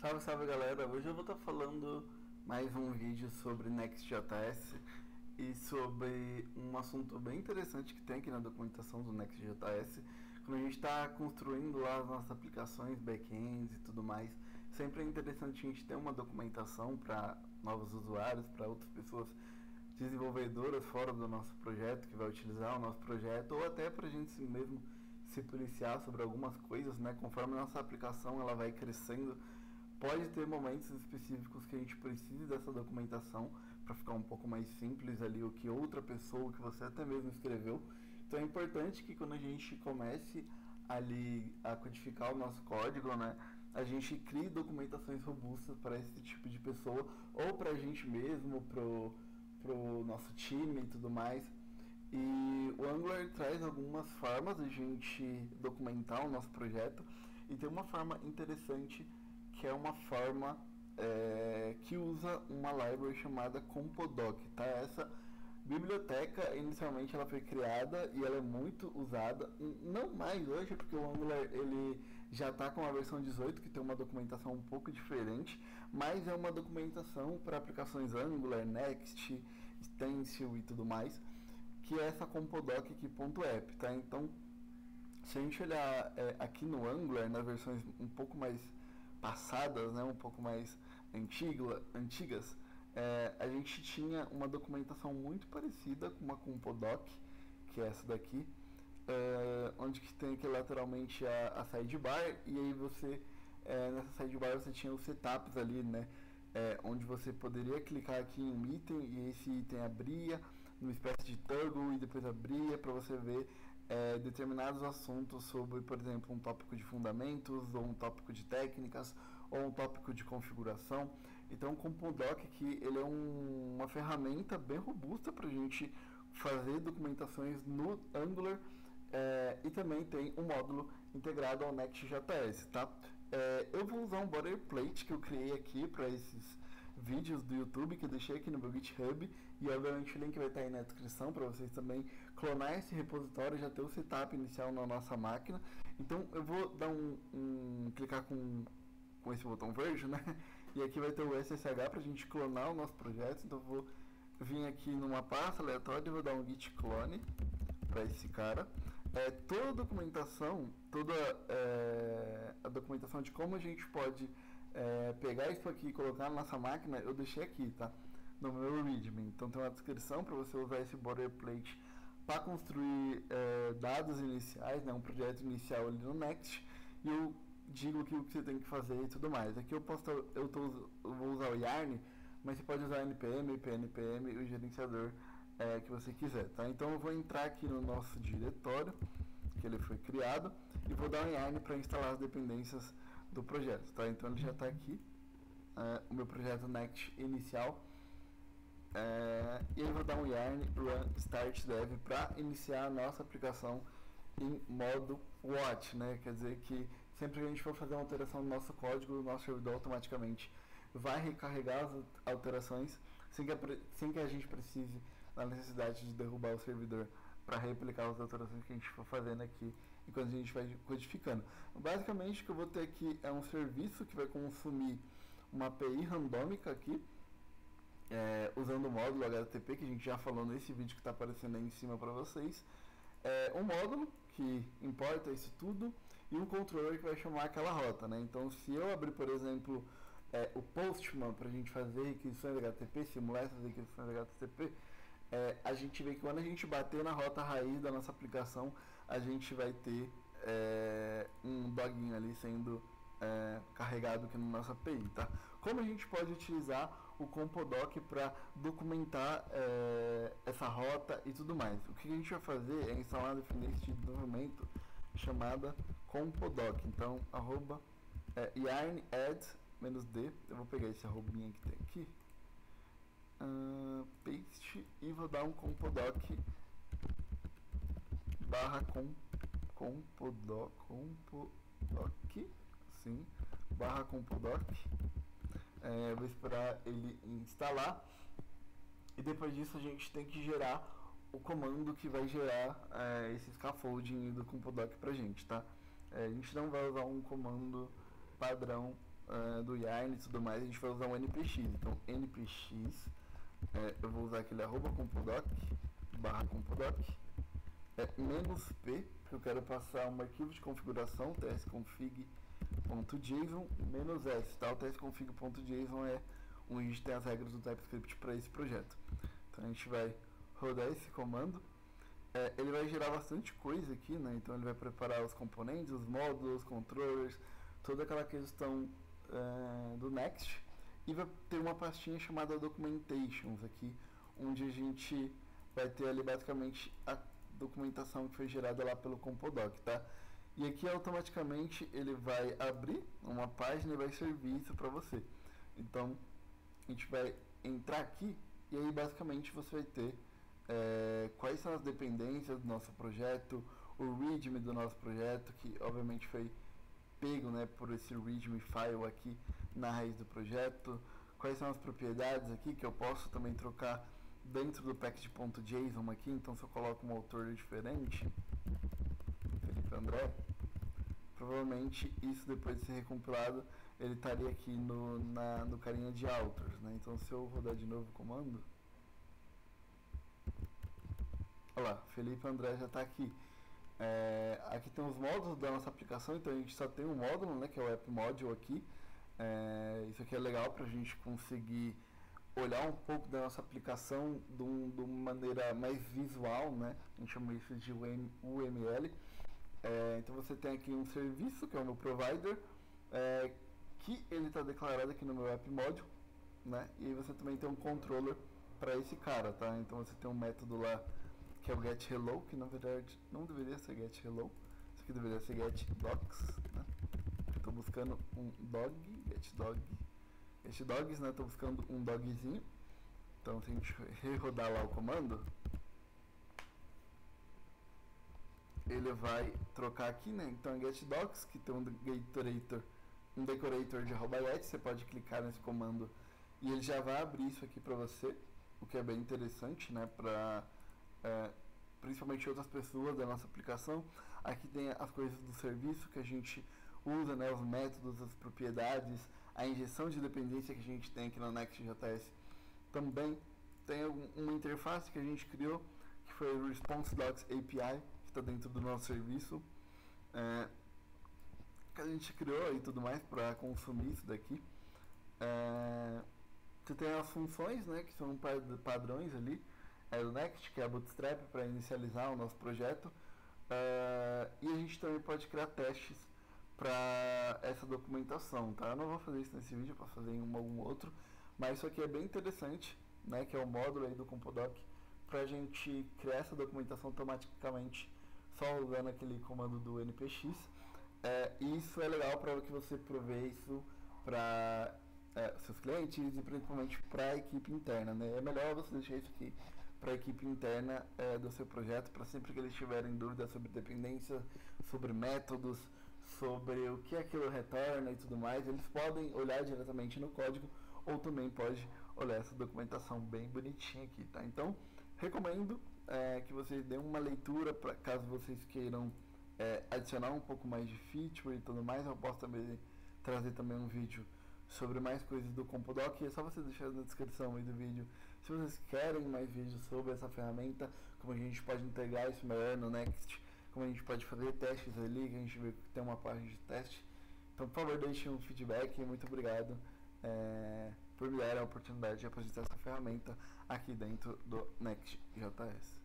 Salve, salve galera! Hoje eu vou estar falando mais um vídeo sobre Next.js e sobre um assunto bem interessante que tem aqui na documentação do Next.js. Quando a gente está construindo lá as nossas aplicações, backends e tudo mais, sempre é interessante a gente ter uma documentação para novos usuários, para outras pessoas desenvolvedoras fora do nosso projeto, que vai utilizar o nosso projeto, ou até para a gente mesmo se policiar sobre algumas coisas, né? Conforme a nossa aplicação ela vai crescendo, pode ter momentos específicos que a gente precise dessa documentação para ficar um pouco mais simples ali o que outra pessoa, o que você até mesmo escreveu. Então é importante que quando a gente comece ali a codificar o nosso código, né, a gente crie documentações robustas para esse tipo de pessoa ou para a gente mesmo, pro nosso time e tudo mais. E o Angular traz algumas formas de a gente documentar o nosso projeto e tem uma forma interessante que é uma forma que usa uma library chamada Compodoc, tá? Essa biblioteca inicialmente ela foi criada e ela é muito usada, não mais hoje porque o Angular ele já está com a versão 18 que tem uma documentação um pouco diferente, mas é uma documentação para aplicações Angular, Next, Stencil e tudo mais, que é essa Compodoc aqui .app, tá? Então, se a gente olhar aqui no Angular, nas versões um pouco mais passadas, né, um pouco mais antigas, a gente tinha uma documentação muito parecida com uma Compodoc, que é essa daqui, onde que tem aqui lateralmente a sidebar, e aí você, nessa sidebar você tinha os setups ali, né, onde você poderia clicar aqui em um item e esse item abria numa espécie de toggle e depois abria para você ver determinados assuntos sobre, por exemplo, um tópico de fundamentos, ou um tópico de técnicas, ou um tópico de configuração. Então o Compodoc aqui ele é uma ferramenta bem robusta para a gente fazer documentações no Angular, e também tem um módulo integrado ao Next.js, tá? Eu vou usar um boilerplate que eu criei aqui para esses vídeos do YouTube, que eu deixei aqui no meu GitHub, e obviamente o link vai estar aí na descrição para vocês também clonar esse repositório e já ter o setup inicial na nossa máquina. Então eu vou dar clicar com esse botão verde, né? E aqui vai ter o SSH para a gente clonar o nosso projeto. Então eu vou vir aqui numa pasta aleatória e vou dar um git clone para esse cara. Toda a documentação, a documentação de como a gente pode pegar isso aqui e colocar na nossa máquina, eu deixei aqui, tá? No meu README. Então tem uma descrição para você usar esse boilerplate para construir dados iniciais, né? Um projeto inicial ali no Next, e eu digo o que você tem que fazer e tudo mais. Aqui eu vou usar o Yarn, mas você pode usar o npm, pnpm e o gerenciador que você quiser, tá? Então eu vou entrar aqui no nosso diretório que ele foi criado e vou dar um yarn para instalar as dependências do projeto, tá? Então ele já está aqui, o meu projeto Next inicial, e eu vou dar um yarn run start dev para iniciar a nossa aplicação em modo watch, né? Quer dizer que sempre que a gente for fazer uma alteração no nosso código, o nosso servidor automaticamente vai recarregar as alterações sem que a gente precise da necessidade de derrubar o servidor para replicar as alterações que a gente for fazendo aqui enquanto a gente vai codificando. Basicamente o que eu vou ter aqui é um serviço que vai consumir uma API randômica aqui, usando o módulo HTTP que a gente já falou nesse vídeo que está aparecendo aí em cima para vocês. Um módulo que importa isso tudo e um controller que vai chamar aquela rota, né? Então se eu abrir, por exemplo, o Postman para a gente fazer requisições HTTP, simular essas requisições HTTP, a gente vê que quando a gente bater na rota raiz da nossa aplicação, a gente vai ter um doguinho ali sendo carregado aqui na nossa API, tá? Como a gente pode utilizar o Compodoc para documentar essa rota e tudo mais? O que a gente vai fazer é instalar uma dependência de desenvolvimento chamada Compodoc. Então, yarn add -d, eu vou pegar esse arrobinha que tem aqui, paste, e vou dar um compodoc barra compodoc, sim, barra compodoc. Vou esperar ele instalar e depois disso a gente tem que gerar o comando que vai gerar esse scaffolding do Compodoc pra gente, tá? A gente não vai usar um comando padrão do Yarn e tudo mais, a gente vai usar um npx. Então npx, eu vou usar aquele @compodoc/compodoc, -p, porque eu quero passar um arquivo de configuração, tsconfig.json, -s, tá? O tsconfig.json é onde tem as regras do TypeScript para esse projeto. Então a gente vai rodar esse comando. Ele vai gerar bastante coisa aqui, né? Então ele vai preparar os componentes, os módulos, os controllers, toda aquela questão do Next, e vai ter uma pastinha chamada Documentations aqui, onde a gente vai ter ali basicamente a documentação que foi gerada lá pelo Compodoc, tá? E aqui automaticamente ele vai abrir uma página e vai servir isso para você. Então a gente vai entrar aqui e aí basicamente você vai ter quais são as dependências do nosso projeto, o readme do nosso projeto, que obviamente foi pego, né, por esse readme file aqui na raiz do projeto, quais são as propriedades aqui que eu posso também trocar dentro do package.json aqui. Então se eu coloco um autor diferente, Felipe André, provavelmente isso depois de ser recompilado ele estaria aqui no carinha de authors, né? Então se eu rodar de novo o comando, olha lá, Felipe André já está aqui. Aqui tem os módulos da nossa aplicação, então a gente só tem um módulo, né, que é o app module aqui. Isso aqui é legal para a gente conseguir olhar um pouco da nossa aplicação de uma maneira mais visual, né? A gente chama isso de UML. Então você tem aqui um serviço, que é o meu provider, que ele está declarado aqui no meu app module, né? E aí você também tem um controller para esse cara, tá? Então você tem um método lá que é o getHello, que na verdade não deveria ser getHello, isso aqui deveria ser getDocs, né? Estou buscando um dog, getDogs, né? Estou buscando um dogzinho. Então se a gente rodar lá o comando, ele vai trocar aqui, né? Então é getDocs, que tem um decorator de @get, você pode clicar nesse comando e ele já vai abrir isso aqui para você, o que é bem interessante, né? Para principalmente outras pessoas da nossa aplicação. Aqui tem as coisas do serviço que a gente usa, né, os métodos, as propriedades, a injeção de dependência que a gente tem aqui na Next.js. Também tem uma interface que a gente criou, que foi o ResponseDocs API, que está dentro do nosso serviço, que a gente criou e tudo mais para consumir isso daqui. Você tem as funções, né, que são padrões ali, do Next, que é a Bootstrap para inicializar o nosso projeto, e a gente também pode criar testes para essa documentação, tá? Eu não vou fazer isso nesse vídeo, para fazer em algum outro, mas isso aqui é bem interessante, né, que é o módulo aí do Compodoc, para a gente criar essa documentação automaticamente só usando aquele comando do npx. E isso é legal para que você provê isso para seus clientes e principalmente para a equipe interna, né? É melhor você deixar isso aqui para a equipe interna do seu projeto, para sempre que eles tiverem dúvidas sobre dependência, sobre métodos, sobre o que aquilo retorna e tudo mais, eles podem olhar diretamente no código ou também pode olhar essa documentação bem bonitinha aqui, tá? Então, recomendo que vocês deem uma leitura, caso vocês queiram adicionar um pouco mais de feature e tudo mais. Eu posso também trazer também um vídeo sobre mais coisas do Compodoc, e é só você deixar na descrição aí do vídeo se vocês querem mais vídeos sobre essa ferramenta, como a gente pode integrar isso melhor no Next, como a gente pode fazer testes ali, que a gente vê que tem uma página de teste. Então, por favor, deixem um feedback e muito obrigado por me dar a oportunidade de apresentar essa ferramenta aqui dentro do Next.js.